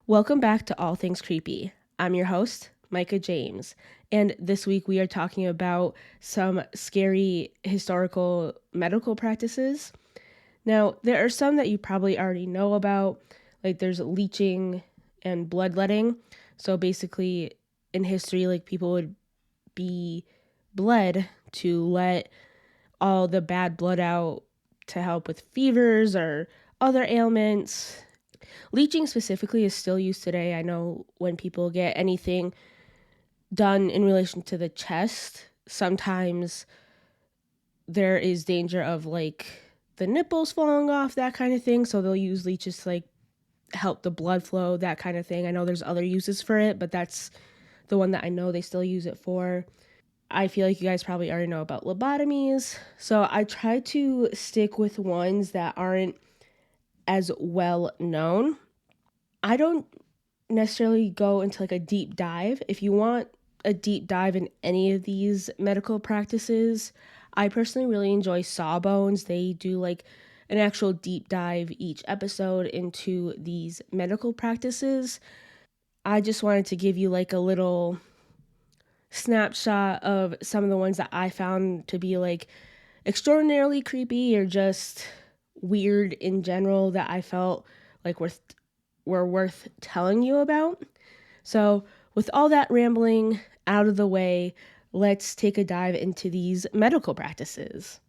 Welcome back to All Things Creepy. I'm your host, Micah James, and this week we are talking about some scary historical medical practices. Now, there are some that you probably already know about, like there's leeching and bloodletting. So basically, in history, like people would be bled to let all the bad blood out to help with fevers or other ailments. Leeching specifically is still used today. I know when people get anything done in relation to the chest, sometimes there is danger of like the nipples falling off, that kind of thing. So they'll use leeches to like help the blood flow, that kind of thing. I know there's other uses for it, but that's the one that I know they still use it for. I feel like you guys probably already know about lobotomies. So I try to stick with ones that aren't as well known. I don't necessarily go into like a deep dive. If you want a deep dive in any of these medical practices, I personally really enjoy Sawbones. They do like an actual deep dive each episode into these medical practices. I just wanted to give you like a little snapshot of some of the ones that I found to be like extraordinarily creepy or just weird in general that I felt like were worth telling you about. So, with all that rambling out of the way, let's take a dive into these medical practices.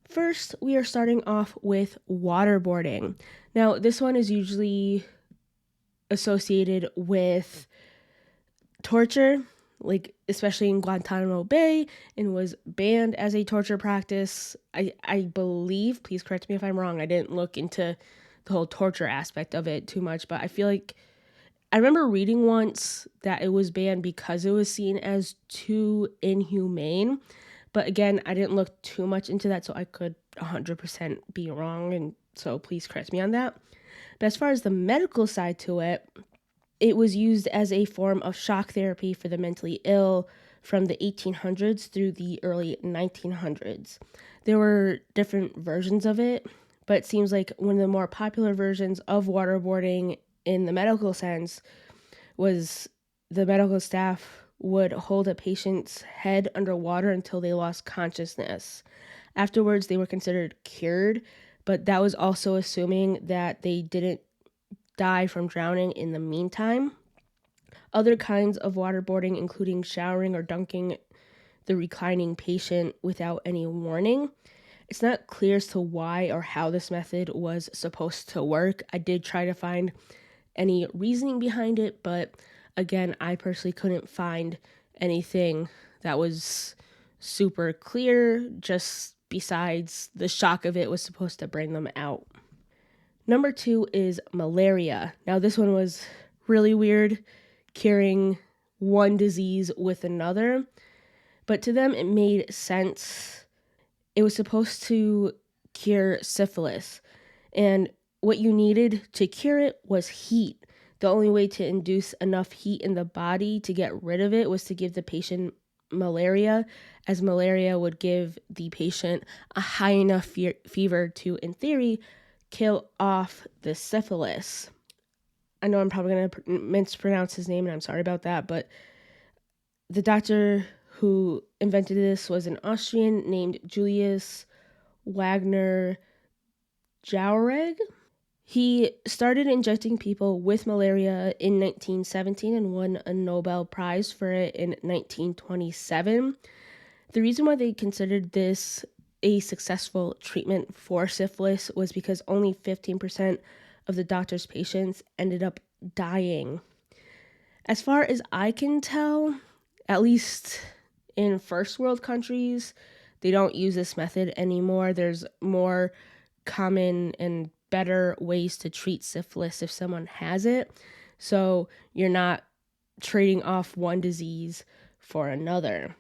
First, we are starting off with waterboarding. Now, this one is usually associated with torture, like especially in Guantanamo Bay, and was banned as a torture practice. I believe, please correct me if I'm wrong, I didn't look into the whole torture aspect of it too much, but I feel like I remember reading once that it was banned because it was seen as too inhumane. But again, I didn't look too much into that, so I could 100% be wrong, and so please correct me on that. But as far as the medical side to it, it was used as a form of shock therapy for the mentally ill from the 1800s through the early 1900s. There were different versions of it, but it seems like one of the more popular versions of waterboarding in the medical sense was the medical staff would hold a patient's head underwater until they lost consciousness. Afterwards, they were considered cured, but that was also assuming that they didn't die from drowning in the meantime. Other kinds of waterboarding, including showering or dunking the reclining patient without any warning. It's not clear as to why or how this method was supposed to work. I did try to find any reasoning behind it, but again, I personally couldn't find anything that was super clear, just besides the shock of it was supposed to bring them out. Number 2 is malaria. Now, this one was really weird, curing one disease with another, but to them it made sense. It was supposed to cure syphilis, and what you needed to cure it was heat. The only way to induce enough heat in the body to get rid of it was to give the patient malaria, as malaria would give the patient a high enough fever to, in theory, kill off the syphilis. I know I'm probably going to mispronounce his name, and I'm sorry about that, but the doctor who invented this was an Austrian named Julius Wagner Jauregg. He started injecting people with malaria in 1917 and won a Nobel Prize for it in 1927. The reason why they considered this a successful treatment for syphilis was because only 15% of the doctor's patients ended up dying. As far as I can tell, at least in first world countries, they don't use this method anymore. There's more common and better ways to treat syphilis if someone has it. So you're not trading off one disease for another.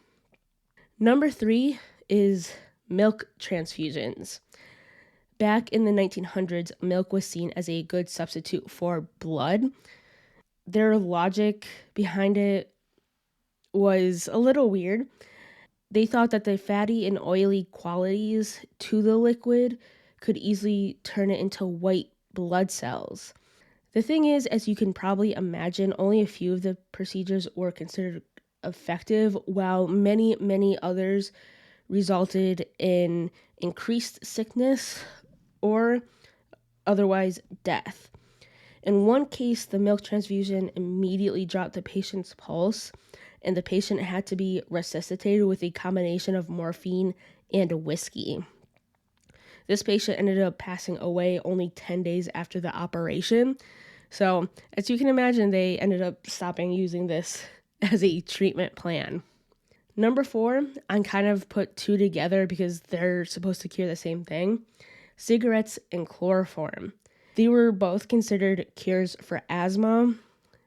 Number 3 is milk transfusions. Back in the 1900s, milk was seen as a good substitute for blood. Their logic behind it was a little weird. They thought that the fatty and oily qualities to the liquid could easily turn it into white blood cells. The thing is, as you can probably imagine, only a few of the procedures were considered effective, while many others resulted in increased sickness or otherwise death. In one case, the milk transfusion immediately dropped the patient's pulse, and the patient had to be resuscitated with a combination of morphine and whiskey. This patient ended up passing away only 10 days after the operation. So, as you can imagine, they ended up stopping using this as a treatment plan. Number 4, I kind of put two together because they're supposed to cure the same thing: cigarettes and chloroform. They were both considered cures for asthma.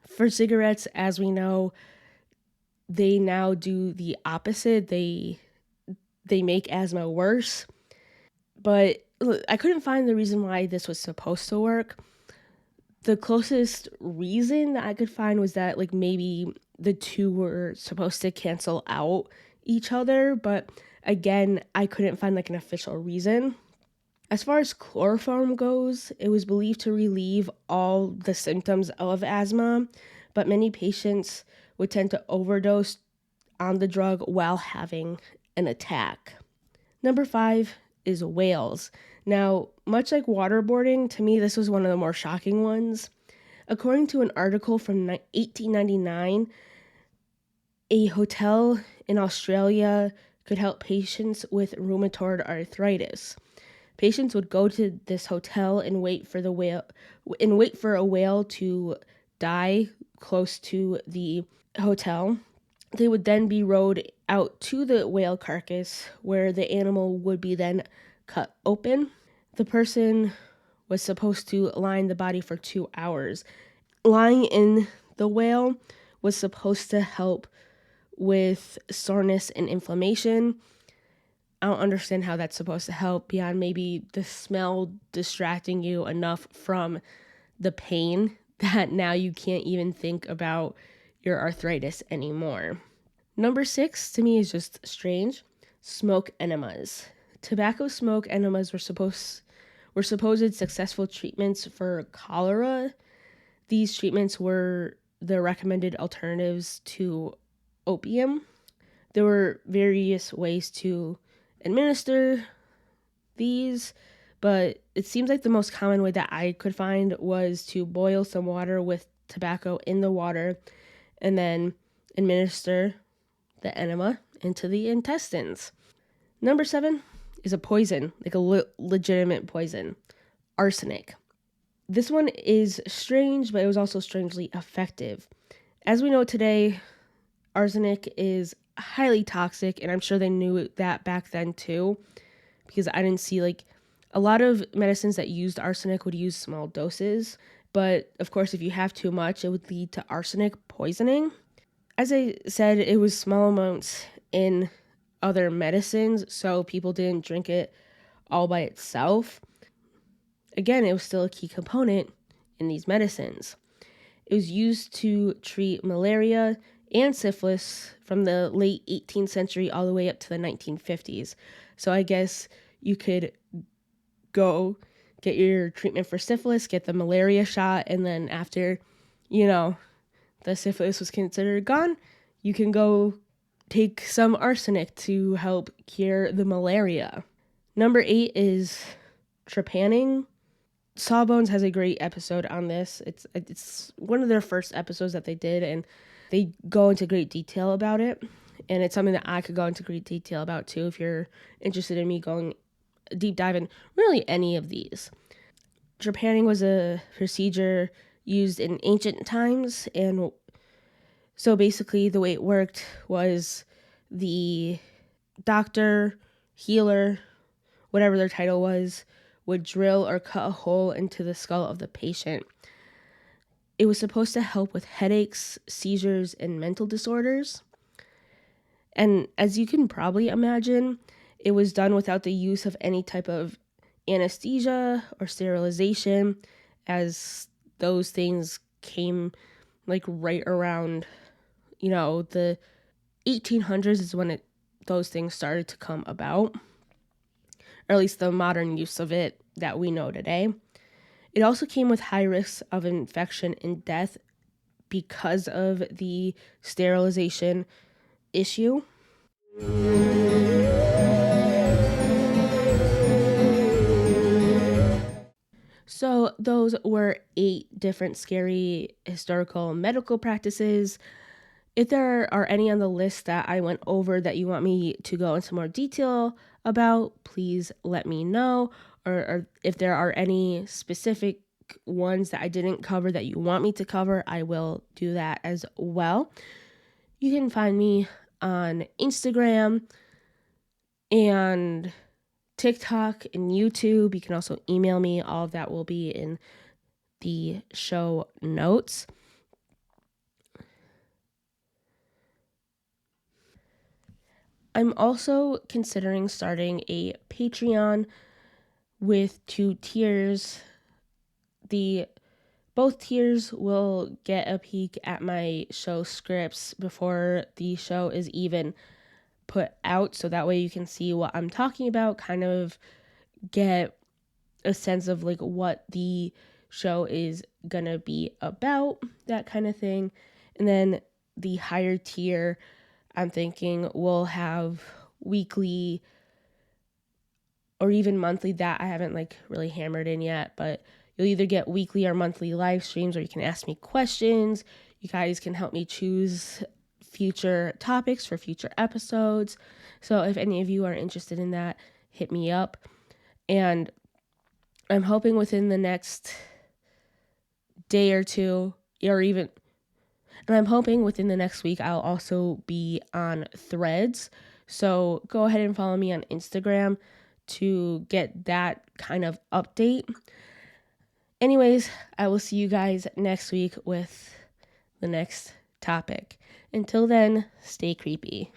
For cigarettes, as we know, they now do the opposite. They make asthma worse. But I couldn't find the reason why this was supposed to work. The closest reason that I could find was that like maybe the two were supposed to cancel out each other, but again, I couldn't find like an official reason. As far as chloroform goes, it was believed to relieve all the symptoms of asthma, but many patients would tend to overdose on the drug while having an attack. Number 5 is whales. Now, much like waterboarding, to me this was one of the more shocking ones. According to an article from 1899, a hotel in Australia could help patients with rheumatoid arthritis. Patients would go to this hotel and wait for a whale to die close to the hotel. They would then be rowed out to the whale carcass where the animal would be then cut open. The person was supposed to lie in the body for 2 hours. Lying in the whale was supposed to help with soreness and inflammation. I don't understand how that's supposed to help beyond maybe the smell distracting you enough from the pain that now you can't even think about your arthritis anymore. Number 6 to me is just strange. Smoke enemas. Tobacco smoke enemas were supposed successful treatments for cholera. These treatments were the recommended alternatives to opium. There were various ways to administer these, but it seems like the most common way that I could find was to boil some water with tobacco in the water and then administer the enema into the intestines. Number 7 is a poison, like a legitimate poison: arsenic. This one is strange, but it was also strangely effective. As we know today, arsenic is highly toxic, and I'm sure they knew that back then too, because I didn't see like a lot of medicines that used arsenic would use small doses, but of course if you have too much it would lead to arsenic poisoning. As I said, it was small amounts in other medicines, so people didn't drink it all by itself. Again, it was still a key component in these medicines. It was used to treat malaria and syphilis from the late 18th century all the way up to the 1950s. So I guess you could go get your treatment for syphilis, get the malaria shot, and then after, the syphilis was considered gone, you can go take some arsenic to help cure the malaria. Number 8 is trepanning. Sawbones has a great episode on this. It's one of their first episodes that they did, and they go into great detail about it. And it's something that I could go into great detail about too if you're interested in me going deep dive in really any of these. Trepanning was a procedure used in ancient times, and so basically the way it worked was the doctor, healer, whatever their title was, would drill or cut a hole into the skull of the patient. It was supposed to help with headaches, seizures, and mental disorders. And as you can probably imagine, it was done without the use of any type of anesthesia or sterilization, as those things came like right around, the 1800s is when it those things started to come about, or at least the modern use of it that we know today. It also came with high risks of infection and death because of the sterilization issue. So, those were 8 different scary historical medical practices. If there are any on the list that I went over that you want me to go into more detail about, please let me know. Or if there are any specific ones that I didn't cover that you want me to cover, I will do that as well. You can find me on Instagram and TikTok and YouTube. You can also email me. All of that will be in the show notes. I'm also considering starting a Patreon with 2 tiers. Both tiers will get a peek at my show scripts before the show is even put out, so that way you can see what I'm talking about, kind of get a sense of like what the show is gonna be about, that kind of thing. And then the higher tier, I'm thinking will have weekly or even monthly, that I haven't like really hammered in yet, but you'll either get weekly or monthly live streams, or you can ask me questions. You guys can help me choose future topics for future episodes. So if any of you are interested in that, hit me up. And I'm hoping within the next day or two, and I'm hoping within the next week, I'll also be on Threads. So go ahead and follow me on Instagram to get that kind of update. Anyways, I will see you guys next week with the next topic. Until then, stay creepy.